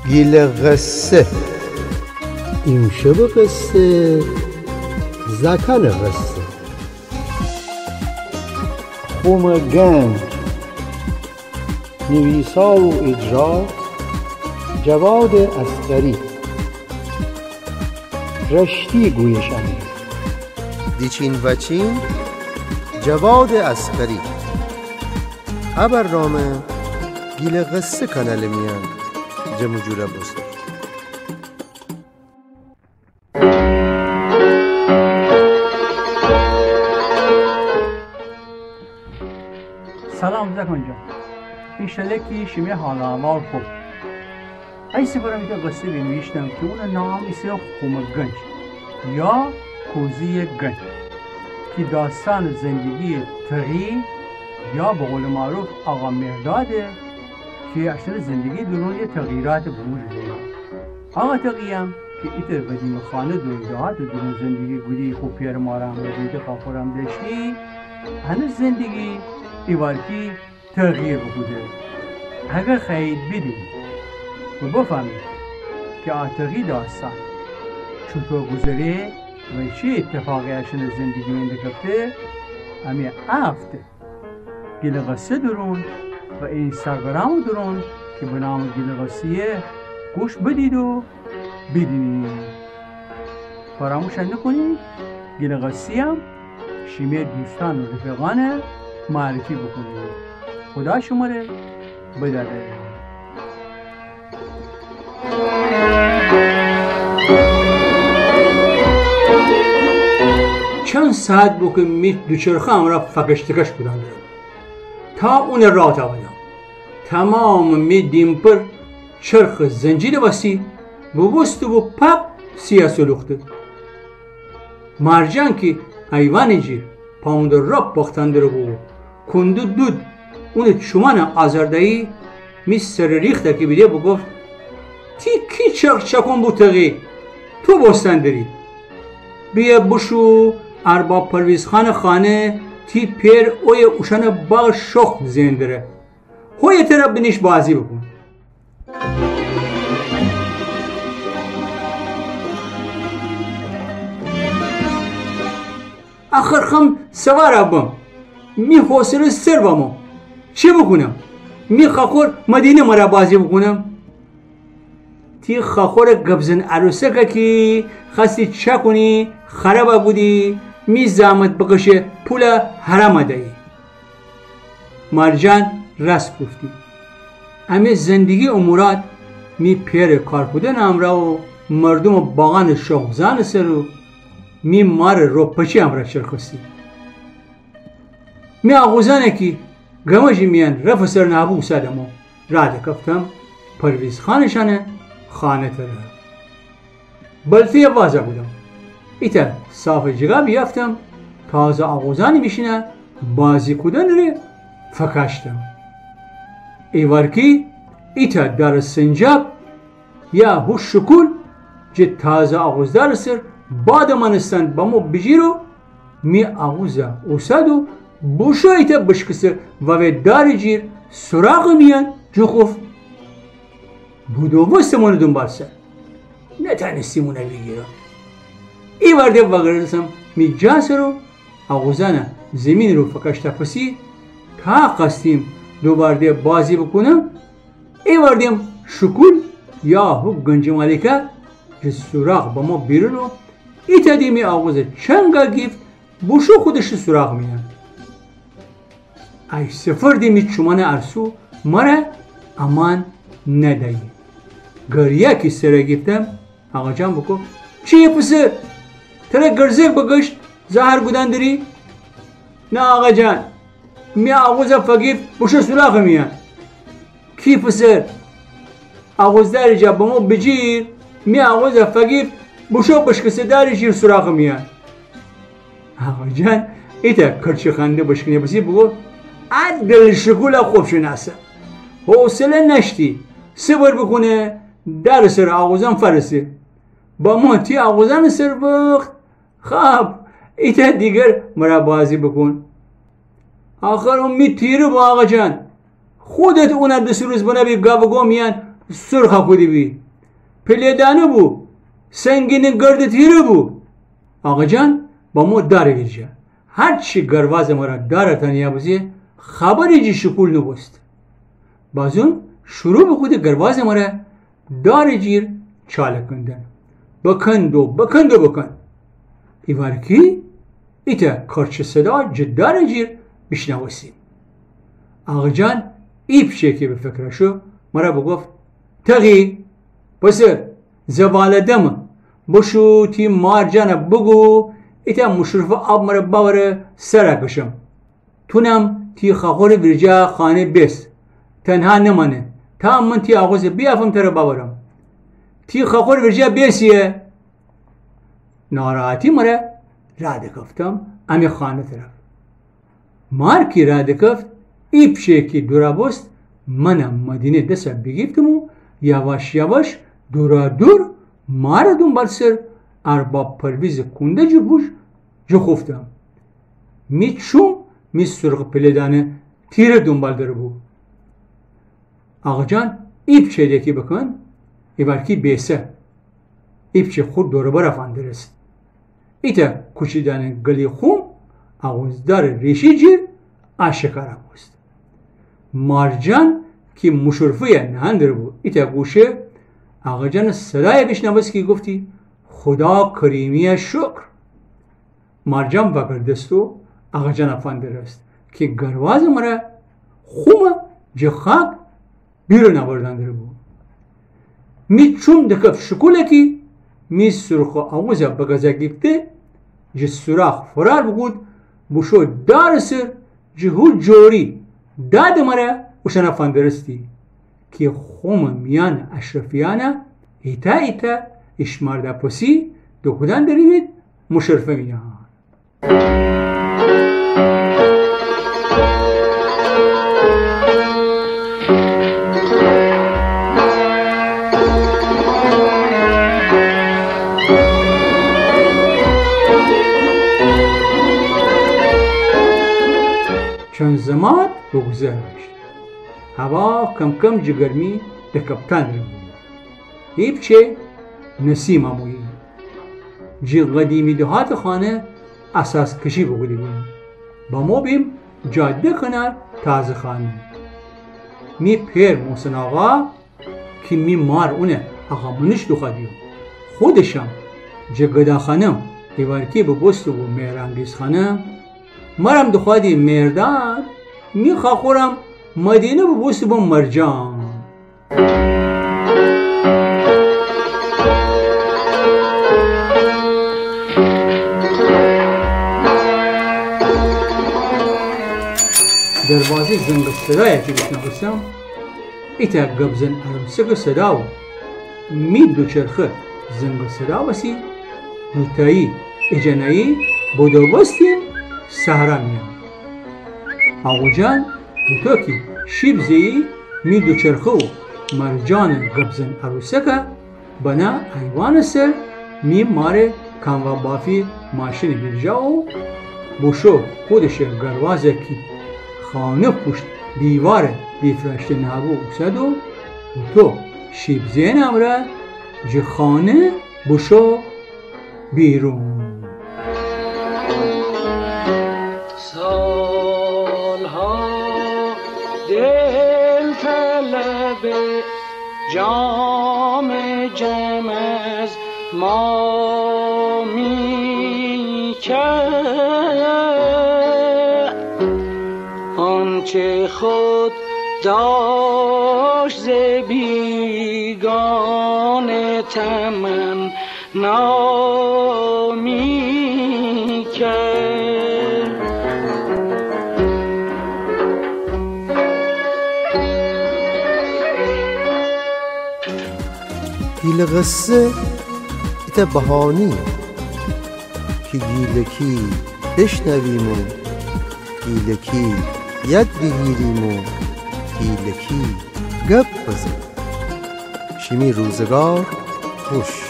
گیل قصه امشب قصه زکن قصه خومگنج نویسا و اجرا جواد عسکری رشتی گویشنده دیچین وچین جواد عسکری برنامه گیل قصه کانال میان جمجوره بسته سلام زکن جان ایشاله که شمی حال احوال خوب ایسی برام ایتا قصه بنویشتم که اون نام ایسی خومگنج یا کوزی گنج که داستان زندگی تغییر یا به قول معروف آقا مرداده که اشتر زندگی درون یه تغییرات بوجود داره. آقا تغییم که ایتر بدیم خانه دویدهات درون زندگی گودی خوب پیر مارم و دویده خاپورم داشتی هنوز زندگی ایوارکی تغییر بوده. اگر خیلی بدیم و بفهمید که آتغی داستان چطور گذره و چه اتفاقی اشتر زندگی من دکفته امی افته گیل قصه درون و اینستاگرام درون که به نام گیل قصیه گوش بدید و بدینید. فراموش نکنید گیل قصیه هم شیمه دوستان و رفقان معرفی بکنید. خدا شما رو بداره. چند ساعت بود که می دوچرخه را فکشتکش بودن تا اون راه تا بدم تمام می دیمپر چرخ زنجیر بسی ببست و پپ سیاسو لخته مرجان که حیوان جیر پاوند رب باختنده رو بود کندو دود اون چومان آزردهی می سر ریخته که بیده بگفت تی کی چرخ چکن بود تغیی تو بستندری بیه بشو ارباب پرویز خانه تی پیر اوی اوشان باغ شخ زندره هوی طرف بنیش بازی بکن. آخر خم سوار ابم می حوصله سر بامو چی بکنم می خاخور مدینه مرا بازی بکنم تی خاخور گبزن عروسه که خستی چه کنی خرابه بودی می زحمت بکشه پول حرام دهی. مرجان راست گفتی امی زندگی امورات می پیر کار بودن امرا و مردم باغان شوخزان سرو می مار رو پچی امرا چرخستی می آغوزانه که گمجی میان رفت سر نابو سادمو راده کفتم پرویز خانشانه خانه تره بلفی وازه بودم ایتا صاف جگا بیافتم تازه آغوزانی میشینه بازی کودن رو فکاشتم ایوارکی ایتا در سنجاب یا هو شکول جه تازه آغوزدار سر بعد منستند با مو بجیرو می آغوزه اوسادو بوشو ایتا بشکسه و داری جیر سراغ میان جو خوف بودو بستمونه دنبال سر نتانستیمونه بگیرم ای ورده وگرسم می جانس رو آغوزانه زمین رو فکشتا پسی تا قستیم دو ورده بازی بکنم ای وردیم شکول یا هو گنج مالکه که سراغ با ما بیرونو ای تا دیمی آغوزه چنگا گیفت بوشو خودش سراغ میان ای سفر دیمی چومان ارسو مرا امان ندهی گریه که سره گیفتم آقا جان بکو چیه پسر تره گرزه بگشت زهر گودن داری؟ نه آقا جان می آغوزه فگیف بوشو سراغ میان کی پسر آغوز داری جا بمو بجیر می آغوزه فگیف بوشو بشکسه داری جیر سراغ میان آقا جان ایتا کرچه خنده بشکنه بسی بگو عدل شکول خوب شناسه حوصله نشتی صبر بکنه در سر آغوزان فرسه با ما تی آغوزان سر بخت خواب ایتا دیگر مرا بازی بکن آخر اون می تیره با آقا جان خودت اون دست روز بنا بی گاو گو میان سرخ کودی بی پلیدانه بو سنگین گرد تیره بو. آقا جان با ما داره گیرجه هرچی گرواز ما را داره تنیا بزی خبری جی شکول نبست. بازون شروع به خود گرواز ما را داره جیر چاله کندن بکند و بکن ایوارکی ایتا کرچ صدا جدار جیر بشنوسیم. آقا جان ایپ شکی به فکرشو مرا بگفت تغیی پسر زوالدم بشو تی مارجانه بگو ایتا مشرف آب مرا باوره سرکشم تونم تی خاخور ورجا خانه بس تنها نمانه تا من تی آغوز بیافم تر باورم تی خاخور ورجا بسیه. ناراحتی مرا راده کفتم امی خانه طرف. مارکی راده کفت ایپ شکی دورا بست منم مدینه دست بگیفتم و یواش یواش دورا دور مارا دنبال سر ارباب پرویز کنده جو بوش جو خفتم. می چوم می سرخ پلیدانه تیر دنبال داره بو. آقا جان ایپ چه دیکی بکن ایوارکی بیسه ایپ چه خود دوره برا فاندرست ایتا کچیدانه گلی خوم آغوزدار ریشی جیر آشکارا بوست. مارجان که مشرفه نهندر بود ایتا گوشه آقا جان صدای بشنوست که گفتی خدا کریمی شکر. مارجان وگردستو آقا جان افاندرست که گرواز مرا خومه جه خاک بیرون آوردندر بود. می چون دکف شکوله که می سرخ آموزه بگذا گفته جه سراخ فرار بگود بشو دار سر جهو جوری داد مرا وشن افاندرستی که خوم میان اشرفیانه ایتا اشمارده پسی دو کدن دارید مشرفه میان. چند زمان بگذشت هوا کم کم جگرمی دکبتن رو ایب چه نسیم امویی جی قدیمی دهات خانه اساس کشی بگولی بیم با ما بیم جاده کنار تازه خانه می پیر محسن آقا که می مار اونه آقا منش دو خدیو خودشم جگدا خانم ایوارکی ببست و مهرانگیز خانم مرم دخوادی مردان می خاخورم مدینه ببست با مرجان. دروازه زنگ صدای که بشنوستم ایتا گبزن ارمسک صداو می دوچرخه زنگ صدا بسی دوتایی اجنایی بودو بستیم سهرا میان. آقا جان بوتو که شیب زیی می دوچرخه و مرجان گبزن عروسکه بنا ایوان سر می ماره کانوا بافی ماشین بیرجا و بوشو خودش گروازه که خانه پشت دیوار بیفرشته نبو اکسد و تو شیب زین امره جه خانه بوشو بیرون. سالها دل طلب جام جم از ما می کرد آنچه خود داشت ز بیگانه تمنا می کرد. گیل قصه ایتا بهانی که گیلکی بشنویم و گیلکی ید بگیریم و گیلکی گپ بزنیم. شیمی روزگار خوش.